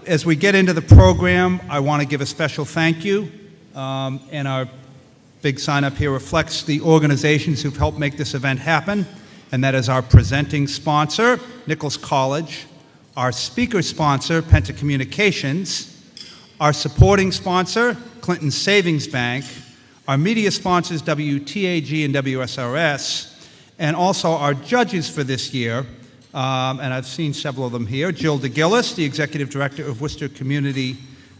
as we get into the program, I want to give a special thank you, and our big sign up here reflects the organizations who've helped make this event happen, and that is our presenting sponsor, Nichols College, our speaker sponsor, Penta Communications, our supporting sponsor, Clinton Savings Bank, our media sponsors, WTAG and WSRS, and also our judges for this year, and I've seen several of them here, Jill DeGillis, the Executive Director of Worcester Community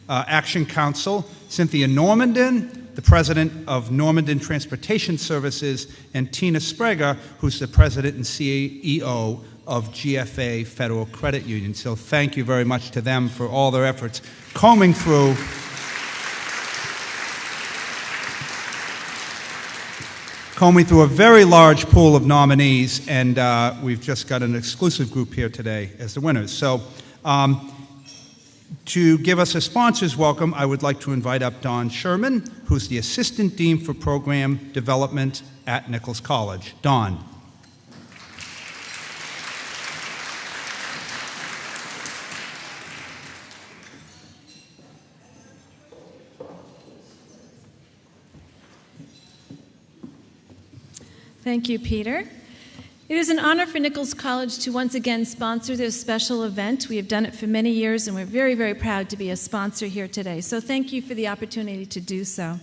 Action Council, Cynthia Normandin, the President of Normandin Transportation Services, and Tina Spreger, who's the President and CEO of GFA Federal Credit Union. So thank you very much to them for all their efforts combing through a very large pool of nominees, and we've just got an exclusive group here today as the winners. So to give us a sponsor's welcome, I would like to invite up Don Sherman, who's the Assistant Dean for Program Development at Nichols College. Don. Thank you, Peter. It is an honor for Nichols College to once again sponsor this special event. We have done it for many years, and we're very, very proud to be a sponsor here today. So thank you for the opportunity to do so.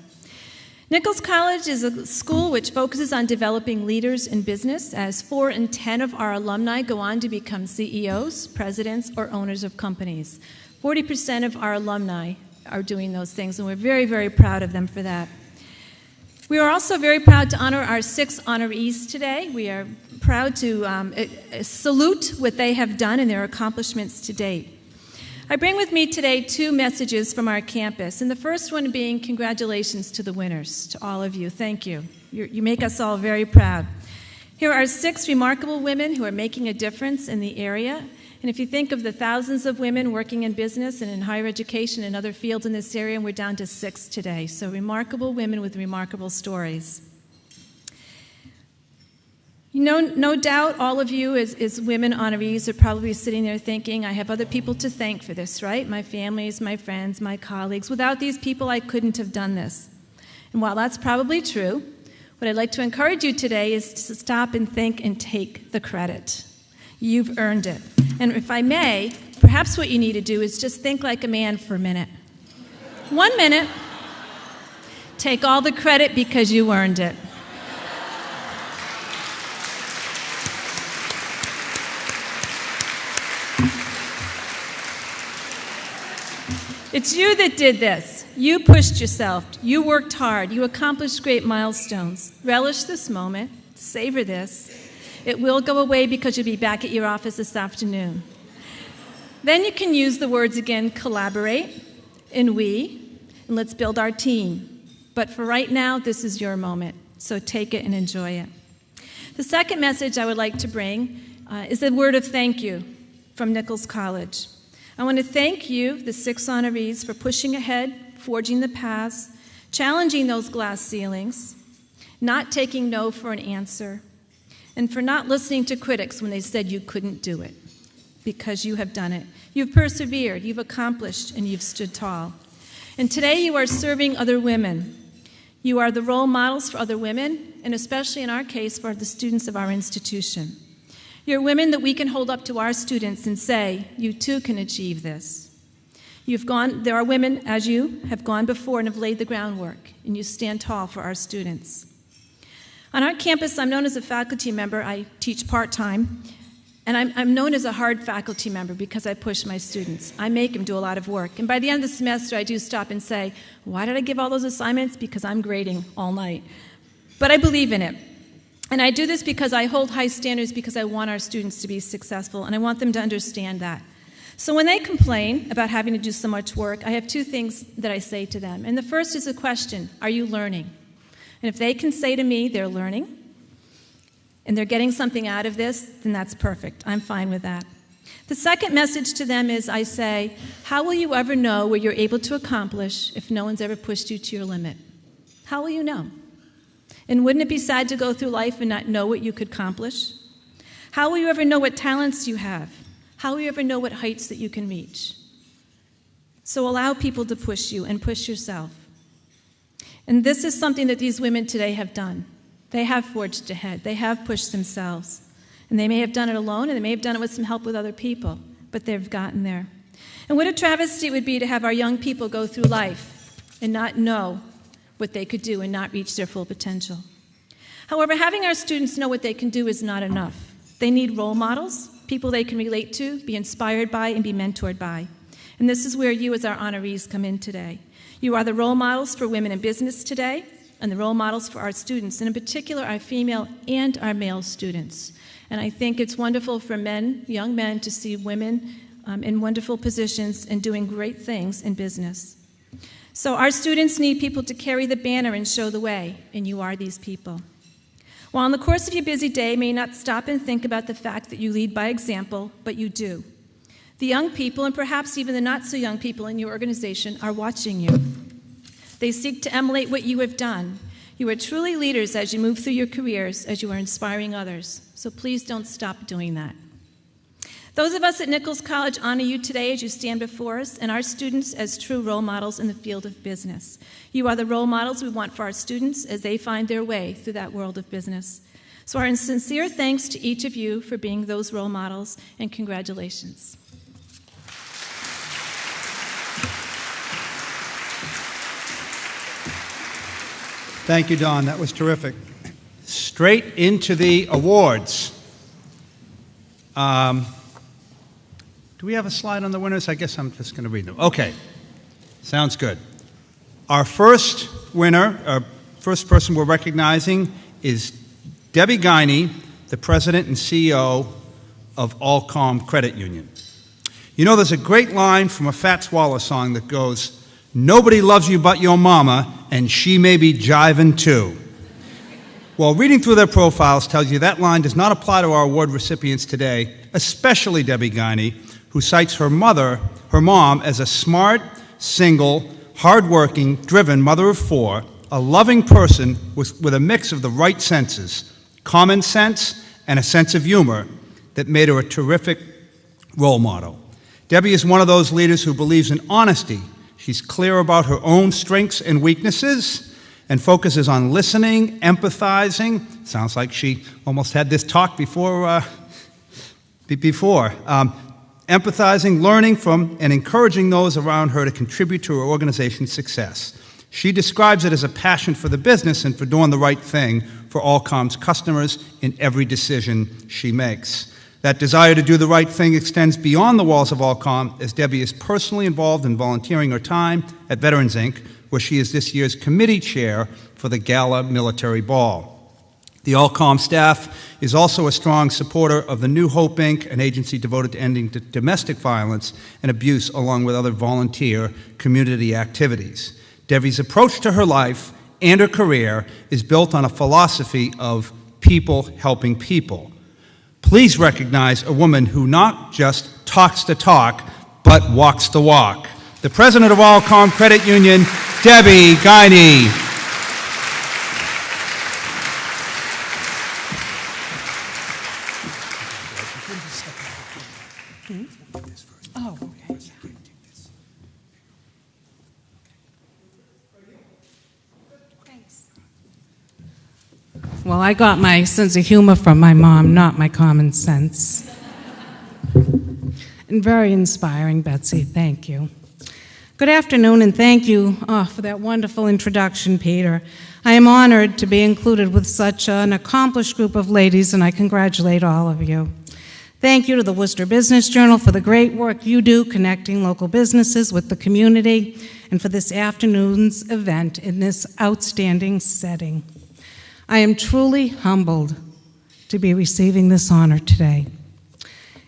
Nichols College is a school which focuses on developing leaders in business, as 4 in 10 of our alumni go on to become CEOs, presidents, or owners of companies. 40% of our alumni are doing those things, and we're very, very proud of them for that. We are also very proud to honor our 6 honorees today. We are proud to salute what they have done and their accomplishments to date. I bring with me today 2 messages from our campus, and the first one being congratulations to the winners, to all of you. Thank you. You make us all very proud. Here are 6 remarkable women who are making a difference in the area. And if you think of the thousands of women working in business and in higher education and other fields in this area, we're down to 6 today. So remarkable women with remarkable stories. You know, no doubt all of you as women honorees are probably sitting there thinking, I have other people to thank for this, right? My families, my friends, my colleagues. Without these people, I couldn't have done this. And while that's probably true, what I'd like to encourage you today is to stop and think and take the credit. You've earned it. And if I may, perhaps what you need to do is just think like a man for a minute. 1 minute. Take all the credit because you earned it. It's you that did this. You pushed yourself. You worked hard. You accomplished great milestones. Relish this moment. Savor this. It will go away because you'll be back at your office this afternoon. Then you can use the words again, collaborate, and we, and let's build our team. But for right now, this is your moment, so take it and enjoy it. The second message I would like to bring is a word of thank you from Nichols College. I want to thank you, the 6 honorees, for pushing ahead, forging the paths, challenging those glass ceilings, not taking no for an answer, and for not listening to critics when they said you couldn't do it, because you have done it. You've persevered, you've accomplished, and you've stood tall. And today you are serving other women. You are the role models for other women, and especially in our case, for the students of our institution. You're women that we can hold up to our students and say, you too can achieve this. There are women, as you, have gone before and have laid the groundwork, and you stand tall for our students. On our campus, I'm known as a faculty member. I teach part-time, and I'm known as a hard faculty member because I push my students. I make them do a lot of work. And by the end of the semester, I do stop and say, why did I give all those assignments? Because I'm grading all night. But I believe in it. And I do this because I hold high standards because I want our students to be successful, and I want them to understand that. So when they complain about having to do so much work, I have 2 things that I say to them. And the first is a question, are you learning? And if they can say to me they're learning and they're getting something out of this, then that's perfect. I'm fine with that. The second message to them is I say, how will you ever know what you're able to accomplish if no one's ever pushed you to your limit? How will you know? And wouldn't it be sad to go through life and not know what you could accomplish? How will you ever know what talents you have? How will you ever know what heights that you can reach? So allow people to push you and push yourself. And this is something that these women today have done. They have forged ahead. They have pushed themselves. And they may have done it alone, and they may have done it with some help with other people, but they've gotten there. And what a travesty it would be to have our young people go through life and not know what they could do and not reach their full potential. However, having our students know what they can do is not enough. They need role models, people they can relate to, be inspired by, and be mentored by. And this is where you as our honorees come in today. You are the role models for women in business today, and the role models for our students, and in particular our female and our male students. And I think it's wonderful for men, young men, to see women in wonderful positions and doing great things in business. So our students need people to carry the banner and show the way, and you are these people. While in the course of your busy day, you may not stop and think about the fact that you lead by example, but you do. The young people, and perhaps even the not-so-young people in your organization, are watching you. They seek to emulate what you have done. You are truly leaders as you move through your careers, as you are inspiring others. So please don't stop doing that. Those of us at Nichols College honor you today as you stand before us, and our students as true role models in the field of business. You are the role models we want for our students as they find their way through that world of business. So our sincere thanks to each of you for being those role models, and congratulations. Thank you, Dawn. That was terrific. Straight into the awards. Do we have a slide on the winners? I guess I'm just going to read them. Okay. Sounds good. Our first winner, our first person we're recognizing is Debbie Guiney, the president and CEO of Allcom Credit Union. You know, there's a great line from a Fats Wallace song that goes, "Nobody loves you but your mama, and she may be jiving too." Well, reading through their profiles tells you that line does not apply to our award recipients today, especially Debbie Guiney, who cites her mom, as a smart, single, hardworking, driven mother of four, a loving person with a mix of the right senses, common sense and a sense of humor, that made her a terrific role model. Debbie is one of those leaders who believes in honesty. She's clear about her own strengths and weaknesses and focuses on listening, empathizing. Sounds like she almost had this talk before. Empathizing, learning from, and encouraging those around her to contribute to her organization's success. She describes it as a passion for the business and for doing the right thing for Allcom's customers in every decision she makes. That desire to do the right thing extends beyond the walls of Allcom, as Debbie is personally involved in volunteering her time at Veterans Inc., where she is this year's committee chair for the Gala Military Ball. The Allcom staff is also a strong supporter of the New Hope Inc., an agency devoted to ending domestic violence and abuse, along with other volunteer community activities. Debbie's approach to her life and her career is built on a philosophy of people helping people. Please recognize a woman who not just talks the talk, but walks the walk. The president of Allcom Credit Union, Debbie Guiney. Oh, okay. Thanks. Well, I got my sense of humor from my mom, not my common sense. And very inspiring, Betsy. Thank you. Good afternoon, and thank you for that wonderful introduction, Peter. I am honored to be included with such an accomplished group of ladies, and I congratulate all of you. Thank you to the Worcester Business Journal for the great work you do connecting local businesses with the community, and for this afternoon's event in this outstanding setting. I am truly humbled to be receiving this honor today.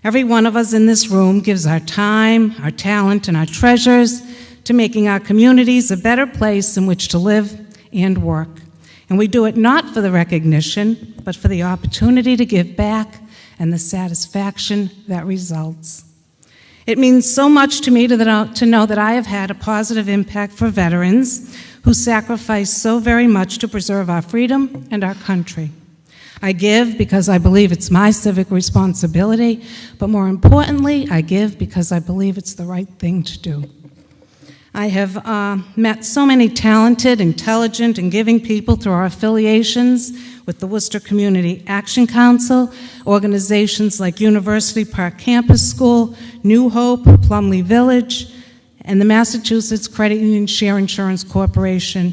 Every one of us in this room gives our time, our talent, and our treasures to making our communities a better place in which to live and work. And we do it not for the recognition, but for the opportunity to give back and the satisfaction that results. It means so much to me to know that I have had a positive impact for veterans who sacrifice so very much to preserve our freedom and our country. I give because I believe it's my civic responsibility, but more importantly, I give because I believe it's the right thing to do. I have met so many talented, intelligent, and giving people through our affiliations with the Worcester Community Action Council, organizations like University Park Campus School, New Hope, Plumley Village, and the Massachusetts Credit Union Share Insurance Corporation.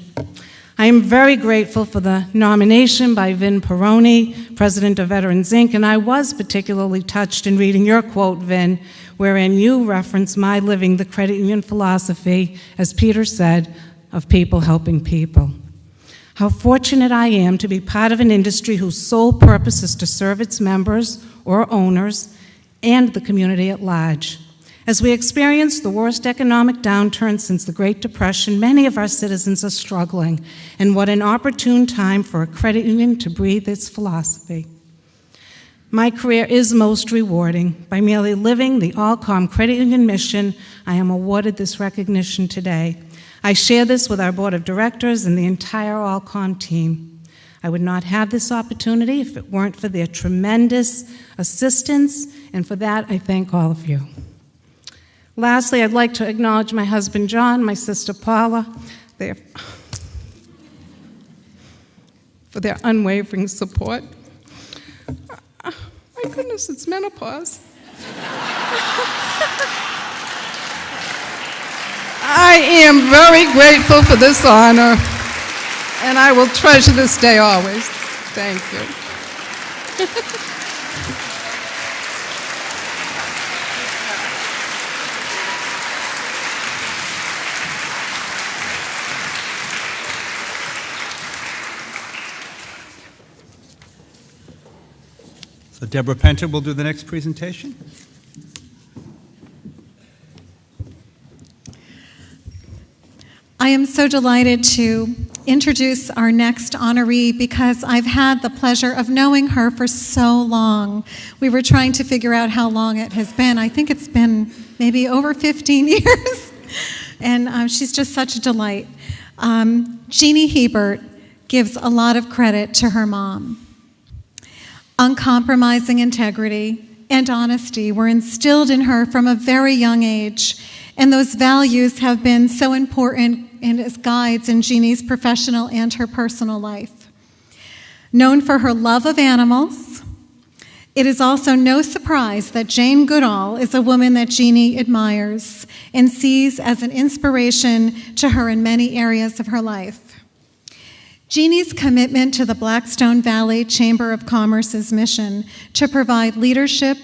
I am very grateful for the nomination by Vin Peroni, President of Veterans Inc., and I was particularly touched in reading your quote, Vin, wherein you reference my living the credit union philosophy, as Peter said, of people helping people. How fortunate I am to be part of an industry whose sole purpose is to serve its members or owners and the community at large. As we experience the worst economic downturn since the Great Depression, many of our citizens are struggling, and what an opportune time for a credit union to breathe its philosophy. My career is most rewarding. By merely living the Allcom Credit Union mission, I am awarded this recognition today. I share this with our board of directors and the entire Allcom team. I would not have this opportunity if it weren't for their tremendous assistance, and for that, I thank all of you. Lastly, I'd like to acknowledge my husband, John, my sister, Paula, for their unwavering support. My goodness, it's menopause. I am very grateful for this honor, and I will treasure this day always. Thank you. So Deborah Penter will do the next presentation. I am so delighted to introduce our next honoree because I've had the pleasure of knowing her for so long. We were trying to figure out how long it has been. I think it's been maybe over 15 years. And she's just such a delight. Jeannie Hebert gives a lot of credit to her mom. Uncompromising integrity and honesty were instilled in her from a very young age, and those values have been so important and as guides in Jeannie's professional and her personal life. Known for her love of animals, it is also no surprise that Jane Goodall is a woman that Jeannie admires and sees as an inspiration to her in many areas of her life. Jeannie's commitment to the Blackstone Valley Chamber of Commerce's mission to provide leadership,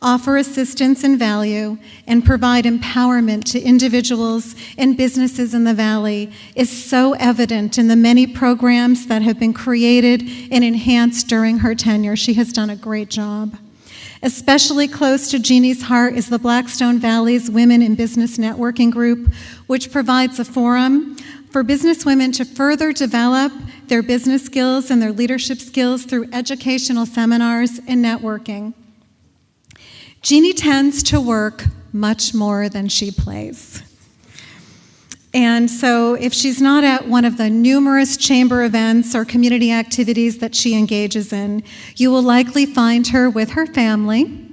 offer assistance and value, and provide empowerment to individuals and businesses in the Valley is so evident in the many programs that have been created and enhanced during her tenure. She has done a great job. Especially close to Jeannie's heart is the Blackstone Valley's Women in Business Networking Group, which provides a forum for businesswomen to further develop their business skills and their leadership skills through educational seminars and networking. Jeannie tends to work much more than she plays. And so if she's not at one of the numerous chamber events or community activities that she engages in, you will likely find her with her family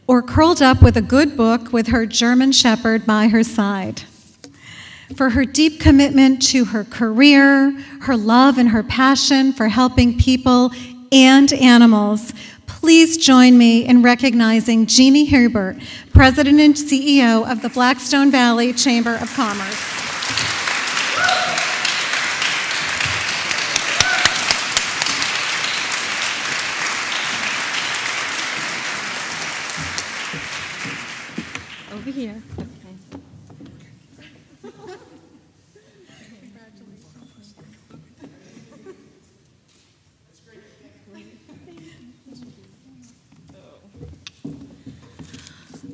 or curled up with a good book with her German Shepherd by her side. For her deep commitment to her career, her love and her passion for helping people and animals, please join me in recognizing Jeannie Hebert, President and CEO of the Blackstone Valley Chamber of Commerce. Over here.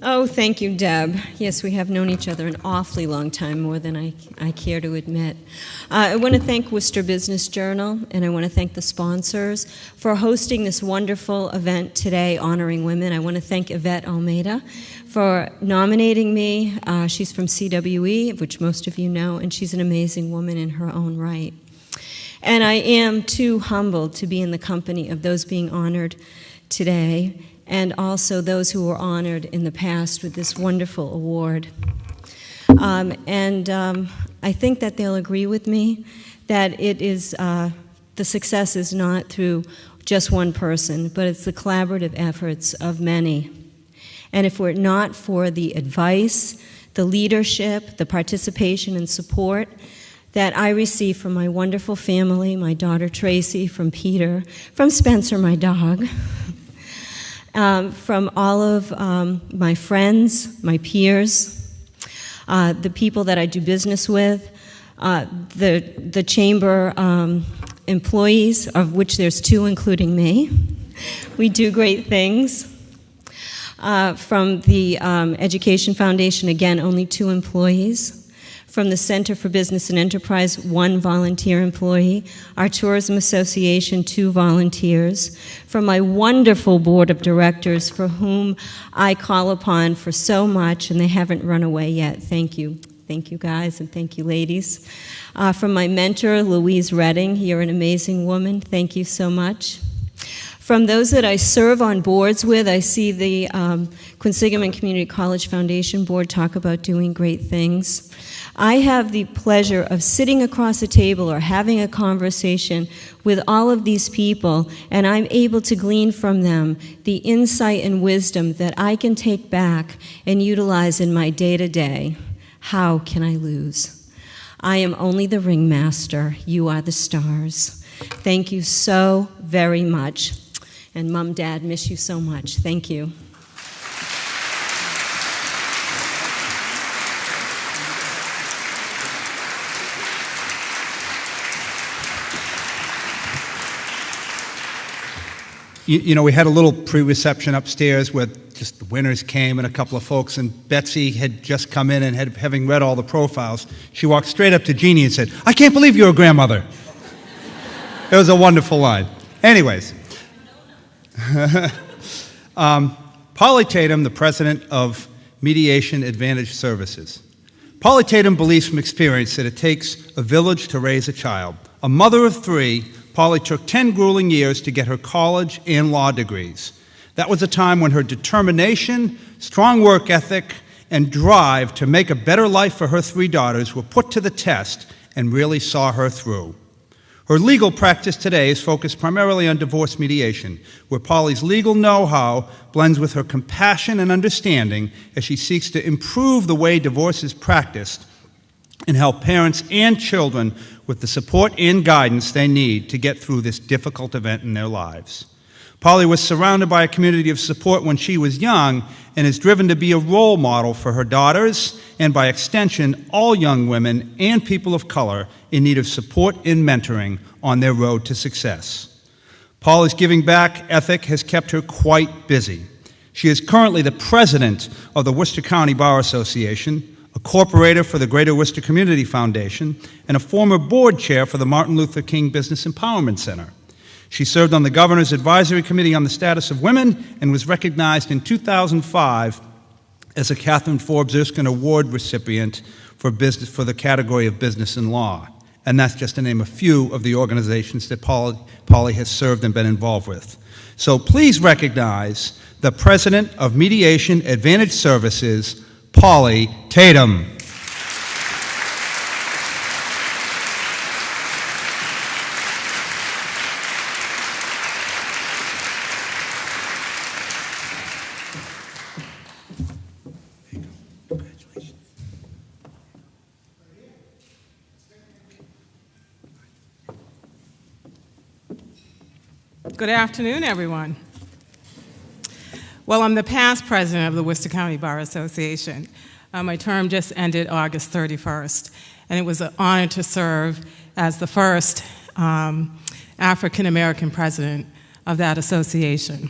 Oh, thank you, Deb. Yes, we have known each other an awfully long time, more than I care to admit. I want to thank Worcester Business Journal, and I want to thank the sponsors for hosting this wonderful event today honoring women. I want to thank Yvette Almeida for nominating me. She's from CWE, which most of you know, and she's an amazing woman in her own right. And I am too humbled to be in the company of those being honored today, and also those who were honored in the past with this wonderful award. I think that they'll agree with me that it is the success is not through just one person, but it's the collaborative efforts of many. And if we're not for the advice, the leadership, the participation and support that I receive from my wonderful family, my daughter Tracy, from Peter, from Spencer, my dog, from all of my friends, my peers, the people that I do business with, the chamber employees, of which there's 2, including me. We do great things. From the Education Foundation, again, only 2 employees. From the Center for Business and Enterprise, 1 volunteer employee. Our Tourism Association, 2 volunteers. From my wonderful board of directors, for whom I call upon for so much, and they haven't run away yet. Thank you. Thank you, guys, and thank you, ladies. From my mentor, Louise Redding, you're an amazing woman. Thank you so much. From those that I serve on boards with, I see the Quinsigamond Community College Foundation Board talk about doing great things. I have the pleasure of sitting across a table or having a conversation with all of these people, and I'm able to glean from them the insight and wisdom that I can take back and utilize in my day-to-day. How can I lose? I am only the ringmaster. You are the stars. Thank you so very much. And Mom, Dad, miss you so much. Thank you. You know, we had a little pre-reception upstairs where just the winners came and a couple of folks, and Betsy had just come in and having read all the profiles, she walked straight up to Jeannie and said, "I can't believe you're a grandmother." It was a wonderful line. Anyways, Polly Tatum, the president of Mediation Advantage Services. Polly Tatum believes from experience that it takes a village to raise a child. A mother of 3, Polly took 10 grueling years to get her college and law degrees. That was a time when her determination, strong work ethic, and drive to make a better life for her 3 daughters were put to the test and really saw her through. Her legal practice today is focused primarily on divorce mediation, where Polly's legal know-how blends with her compassion and understanding as she seeks to improve the way divorce is practiced and help parents and children with the support and guidance they need to get through this difficult event in their lives. Polly was surrounded by a community of support when she was young and is driven to be a role model for her daughters and, by extension, all young women and people of color in need of support and mentoring on their road to success. Polly's giving back ethic has kept her quite busy. She is currently the president of the Worcester County Bar Association, a corporator for the Greater Worcester Community Foundation, and a former board chair for the Martin Luther King Business Empowerment Center. She served on the Governor's Advisory Committee on the Status of Women and was recognized in 2005 as a Catherine Forbes Erskine Award recipient for the category of Business and Law. And that's just to name a few of the organizations that Polly has served and been involved with. So please recognize the President of Mediation Advantage Services, Polly Tatum. Good afternoon, everyone. Well, I'm the past president of the Worcester County Bar Association. My term just ended August 31st, and it was an honor to serve as the first African-American president of that association.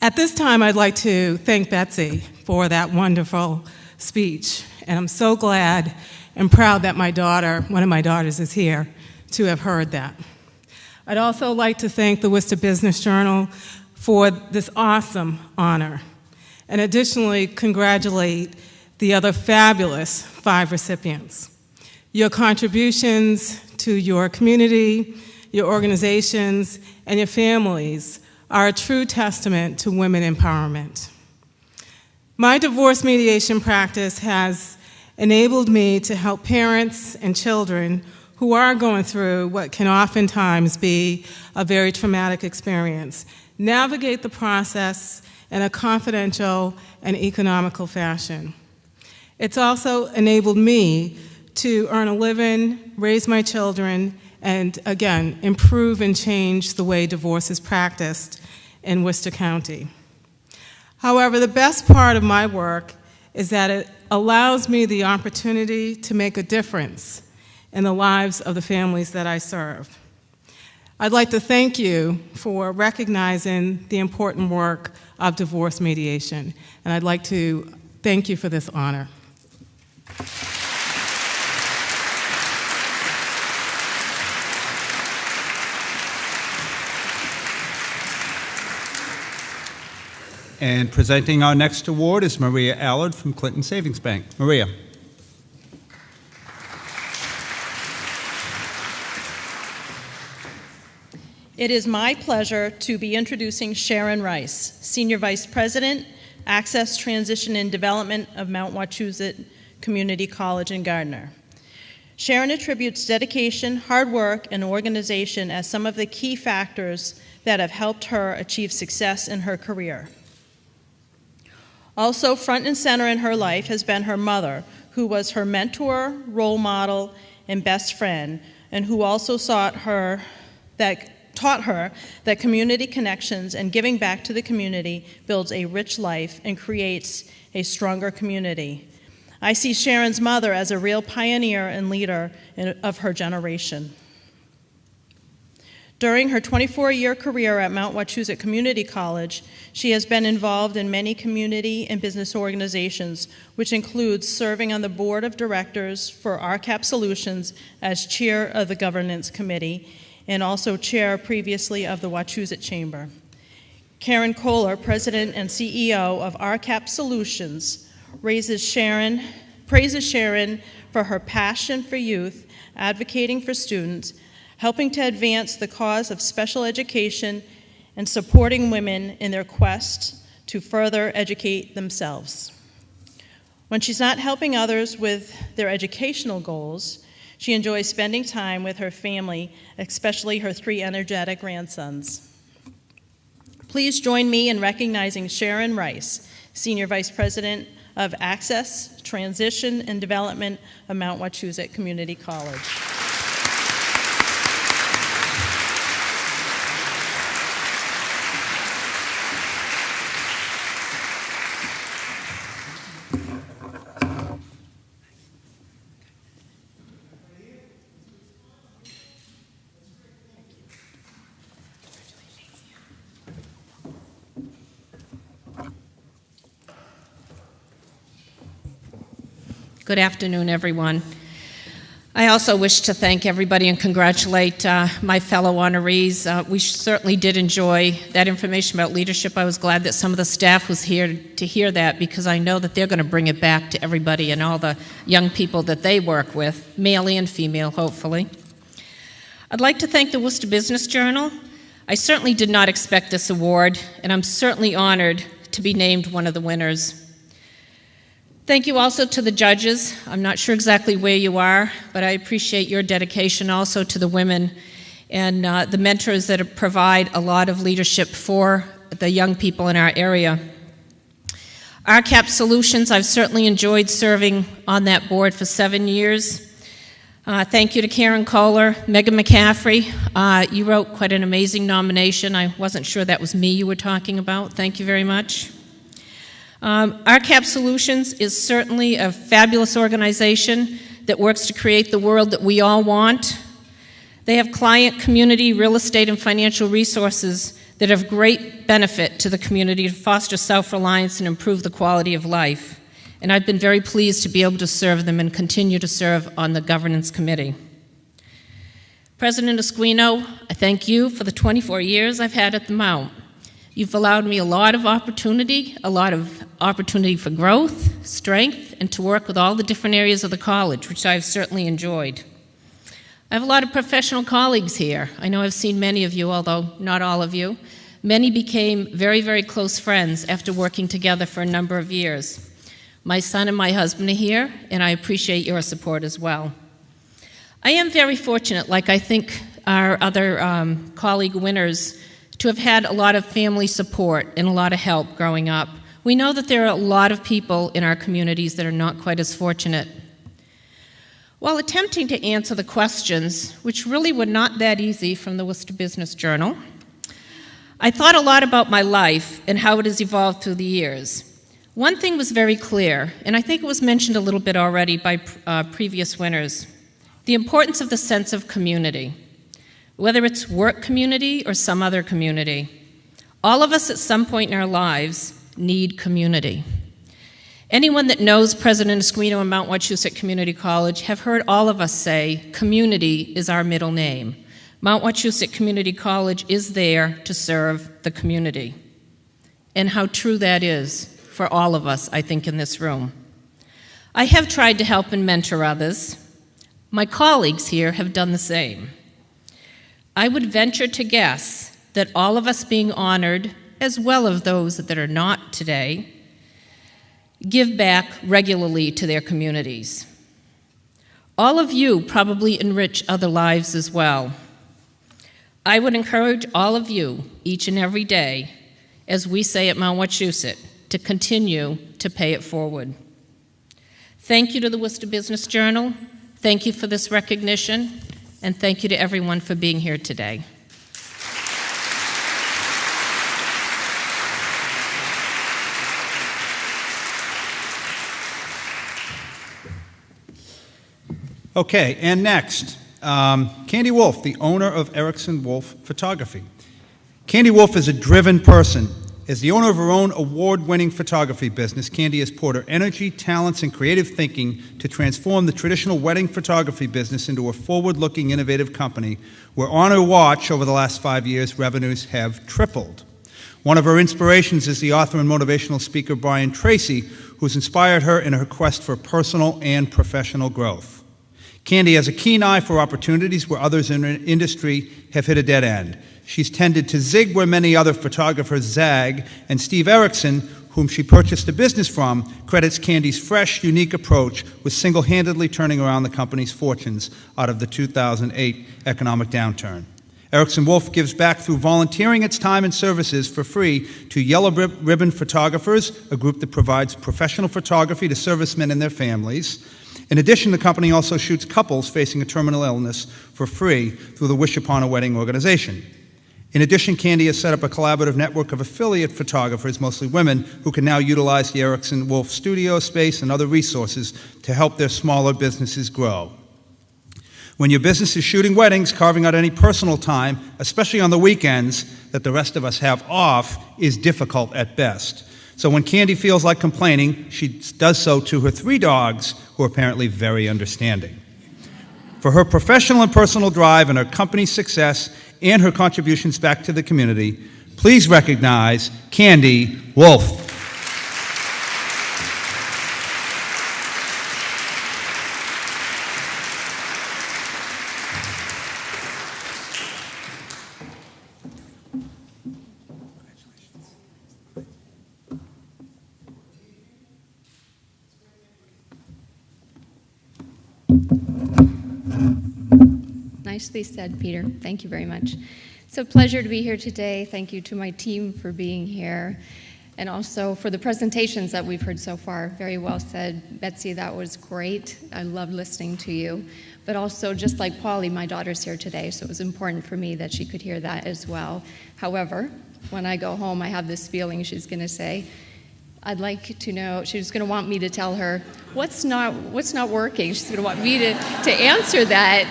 At this time, I'd like to thank Betsy for that wonderful speech, and I'm so glad and proud that my daughter, one of my daughters, is here to have heard that. I'd also like to thank the Worcester Business Journal for this awesome honor, and additionally congratulate the other fabulous 5 recipients. Your contributions to your community, your organizations, and your families are a true testament to women empowerment. My divorce mediation practice has enabled me to help parents and children who are going through what can oftentimes be a very traumatic experience navigate the process in a confidential and economical fashion. It's also enabled me to earn a living, raise my children, and again, improve and change the way divorce is practiced in Worcester County. However, the best part of my work is that it allows me the opportunity to make a difference in the lives of the families that I serve. I'd like to thank you for recognizing the important work of divorce mediation, and I'd like to thank you for this honor. And presenting our next award is Maria Allard from Clinton Savings Bank. Maria. It is my pleasure to be introducing Sharyn Rice, Senior Vice President, Access, Transition, and Development of Mount Wachusett Community College in Gardner. Sharyn attributes dedication, hard work, and organization as some of the key factors that have helped her achieve success in her career. Also, front and center in her life has been her mother, who was her mentor, role model, and best friend, and who also taught her that community connections and giving back to the community builds a rich life and creates a stronger community. I see Sharyn's mother as a real pioneer and leader of her generation. During her 24-year career at Mount Wachusett Community College, she has been involved in many community and business organizations, which includes serving on the board of directors for RCAP Solutions as chair of the governance committee and also chair previously of the Wachusett Chamber. Karen Kohler, president and CEO of RCAP Solutions, praises Sharyn for her passion for youth, advocating for students, helping to advance the cause of special education, and supporting women in their quest to further educate themselves. When she's not helping others with their educational goals, she enjoys spending time with her family, especially her 3 energetic grandsons. Please join me in recognizing Sharyn Rice, Senior Vice President of Access, Transition, and Development of Mount Wachusett Community College. Good afternoon, everyone. I also wish to thank everybody and congratulate my fellow honorees. We certainly did enjoy that information about leadership. I was glad that some of the staff was here to hear that because I know that they're going to bring it back to everybody and all the young people that they work with, male and female, hopefully. I'd like to thank the Worcester Business Journal. I certainly did not expect this award, and I'm certainly honored to be named one of the winners. Thank you also to the judges. I'm not sure exactly where you are, but I appreciate your dedication also to the women and the mentors that provide a lot of leadership for the young people in our area. RCAP Solutions, I've certainly enjoyed serving on that board for 7 years. Thank you to Karen Kohler, Megan McCaffrey. You wrote quite an amazing nomination. I wasn't sure that was me you were talking about. Thank you very much. RCAP Solutions is certainly a fabulous organization that works to create the world that we all want. They have client, community, real estate, and financial resources that have great benefit to the community to foster self-reliance and improve the quality of life. And I've been very pleased to be able to serve them and continue to serve on the governance committee. President Esquino, I thank you for the 24 years I've had at the Mount. You've allowed me a lot of opportunity for growth, strength, and to work with all the different areas of the college, which I've certainly enjoyed. I have a lot of professional colleagues here. I know I've seen many of you, although not all of you. Many became very, very close friends after working together for a number of years. My son and my husband are here, and I appreciate your support as well. I am very fortunate, like I think our other colleague winners, to have had a lot of family support and a lot of help growing up. We know that there are a lot of people in our communities that are not quite as fortunate. While attempting to answer the questions, which really were not that easy from the Worcester Business Journal, I thought a lot about my life and how it has evolved through the years. One thing was very clear, and I think it was mentioned a little bit already by previous winners, the importance of the sense of community, whether it's work community or some other community. All of us at some point in our lives need community. Anyone that knows President Esquino and Mount Wachusett Community College have heard all of us say, community is our middle name. Mount Wachusett Community College is there to serve the community. And how true that is for all of us, I think, in this room. I have tried to help and mentor others. My colleagues here have done the same. I would venture to guess that all of us being honored, as well as those that are not today, give back regularly to their communities. All of you probably enrich other lives as well. I would encourage all of you, each and every day, as we say at Mount Wachusett, to continue to pay it forward. Thank you to the Worcester Business Journal. Thank you for this recognition, and thank you to everyone for being here today. Okay, and next, Candi Wolfe, the owner of Erickson Wolfe Photography. Candi Wolfe is a driven person. As the owner of her own award-winning photography business, Candi has poured her energy, talents, and creative thinking to transform the traditional wedding photography business into a forward-looking, innovative company where on her watch over the last 5 years, revenues have tripled. One of her inspirations is the author and motivational speaker Brian Tracy, who's inspired her in her quest for personal and professional growth. Candi has a keen eye for opportunities where others in her industry have hit a dead end. She's tended to zig where many other photographers zag, and Steve Erickson, whom she purchased a business from, credits Candi's fresh, unique approach with single-handedly turning around the company's fortunes out of the 2008 economic downturn. Erickson Wolfe gives back through volunteering its time and services for free to Yellow Ribbon Photographers, a group that provides professional photography to servicemen and their families. In addition, the company also shoots couples facing a terminal illness for free through the Wish Upon a Wedding organization. In addition, Candi has set up a collaborative network of affiliate photographers, mostly women, who can now utilize the Erickson Wolfe studio space and other resources to help their smaller businesses grow. When your business is shooting weddings, carving out any personal time, especially on the weekends that the rest of us have off, is difficult at best. So when Candi feels like complaining, she does so to her 3 dogs, who are apparently very understanding. For her professional and personal drive and her company's success and her contributions back to the community, please recognize Candi Wolfe. Nicely said, Peter. Thank you very much. It's a pleasure to be here today. Thank you to my team for being here, and also for the presentations that we've heard so far. Very well said. Betsy, that was great. I loved listening to you. But also, just like Polly, my daughter's here today, so it was important for me that she could hear that as well. However, when I go home, I have this feeling she's going to say, I'd like to know, she's going to want me to tell her, what's not working? She's going to want me to answer that.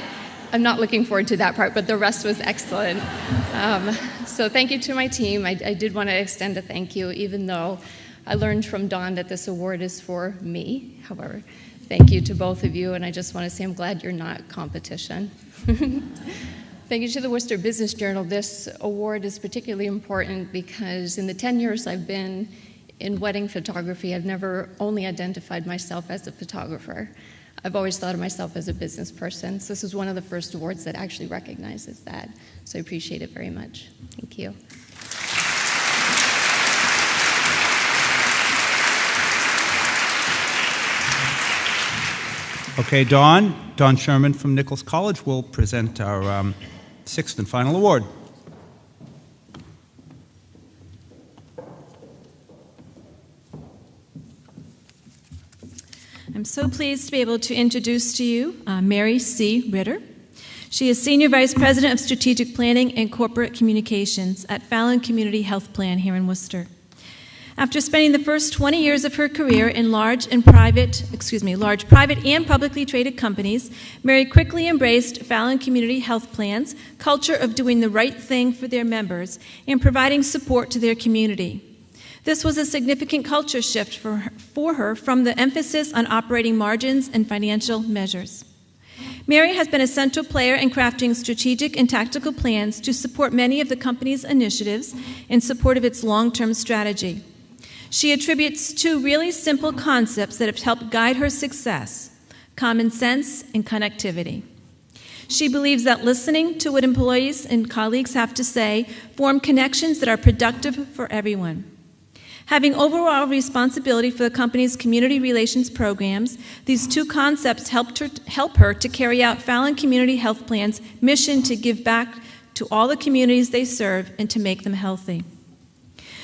I'm not looking forward to that part, but the rest was excellent. So thank you to my team. I did want to extend a thank you, even though I learned from Dawn that this award is for me. However, thank you to both of you, and I just want to say I'm glad you're not competition. Thank you to the Worcester Business Journal. This award is particularly important because in the 10 years I've been in wedding photography, I've never only identified myself as a photographer. I've always thought of myself as a business person, so this is one of the first awards that actually recognizes that. So I appreciate it very much. Thank you. Okay, Dawn Sherman from Nichols College will present our sixth and final award. I'm so pleased to be able to introduce to you Mary C. Ritter. She is Senior Vice President of Strategic Planning and Corporate Communications at Fallon Community Health Plan here in Worcester. After spending the first 20 years of her career in large private and publicly traded companies, Mary quickly embraced Fallon Community Health Plan's culture of doing the right thing for their members and providing support to their community. This was a significant culture shift for her from the emphasis on operating margins and financial measures. Mary has been a central player in crafting strategic and tactical plans to support many of the company's initiatives in support of its long-term strategy. She attributes two really simple concepts that have helped guide her success: common sense and connectivity. She believes that listening to what employees and colleagues have to say form connections that are productive for everyone. Having overall responsibility for the company's community relations programs, these two concepts help her to carry out Fallon Community Health Plan's mission to give back to all the communities they serve and to make them healthy.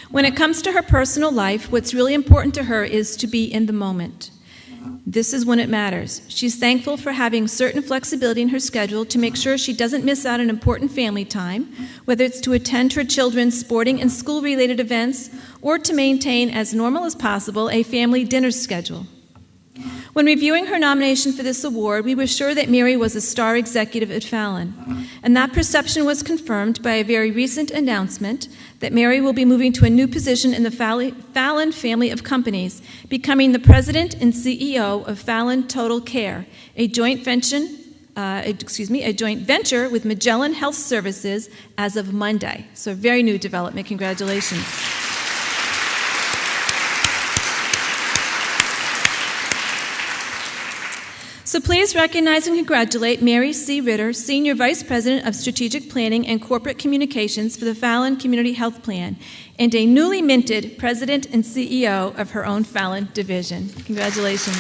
When it comes to her personal life, what's really important to her is to be in the moment. This is when it matters. She's thankful for having certain flexibility in her schedule to make sure she doesn't miss out on important family time, whether it's to attend her children's sporting and school-related events or to maintain as normal as possible a family dinner schedule. When reviewing her nomination for this award, we were sure that Mary was a star executive at Fallon, and that perception was confirmed by a very recent announcement that Mary will be moving to a new position in the Fallon family of companies, becoming the president and CEO of Fallon Total Care, a joint venture with Magellan Health Services as of Monday. So a very new development. Congratulations. So please recognize and congratulate Mary C. Ritter, Senior Vice President of Strategic Planning and Corporate Communications for the Fallon Community Health Plan, and a newly minted President and CEO of her own Fallon division. Congratulations.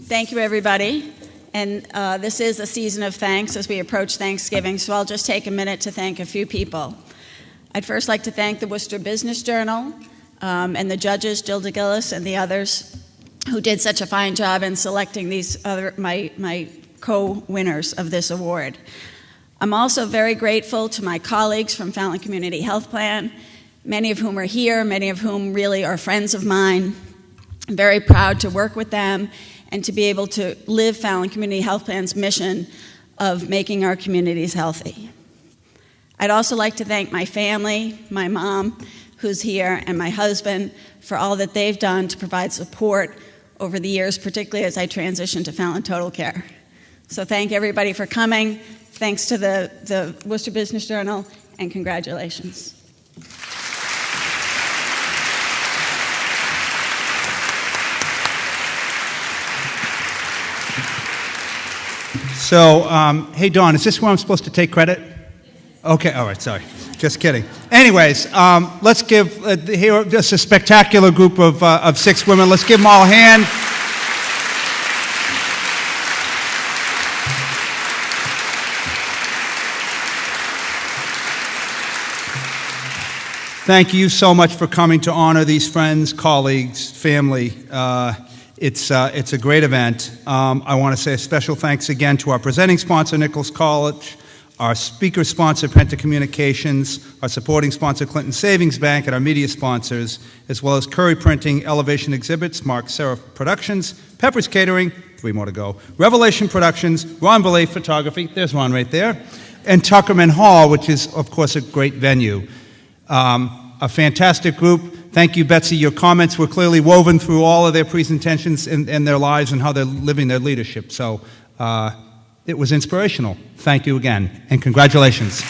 Thank you, everybody. And this is a season of thanks as we approach Thanksgiving, so I'll just take a minute to thank a few people. I'd first like to thank the Worcester Business Journal and the judges, Jill DeGillis and the others, who did such a fine job in selecting my co-winners of this award. I'm also very grateful to my colleagues from Fallon Community Health Plan, many of whom are here, many of whom really are friends of mine. I'm very proud to work with them and to be able to live Fallon Community Health Plan's mission of making our communities healthy. I'd also like to thank my family, my mom, who's here, and my husband for all that they've done to provide support over the years, particularly as I transitioned to Fallon Total Care. So thank everybody for coming. Thanks to the Worcester Business Journal, and congratulations. So, hey, Dawn, is this where I'm supposed to take credit? Okay, all right, sorry. Just kidding. Anyways, let's give here just a spectacular group of 6 women. Let's give them all a hand. Thank you so much for coming to honor these friends, colleagues, family. It's a great event. I want to say a special thanks again to our presenting sponsor, Nichols College, our speaker sponsor, Penta Communications, our supporting sponsor, Clinton Savings Bank, and our media sponsors, as well as Curry Printing, Elevation Exhibits, Mark Seraph Productions, Pepper's Catering, 3 more to go, Revelation Productions, Ron Belay Photography, there's Ron right there, and Tuckerman Hall, which is, of course, a great venue. A fantastic group. Thank you, Betsy. Your comments were clearly woven through all of their presentations and their lives and how they're living their leadership. So it was inspirational. Thank you again, and congratulations.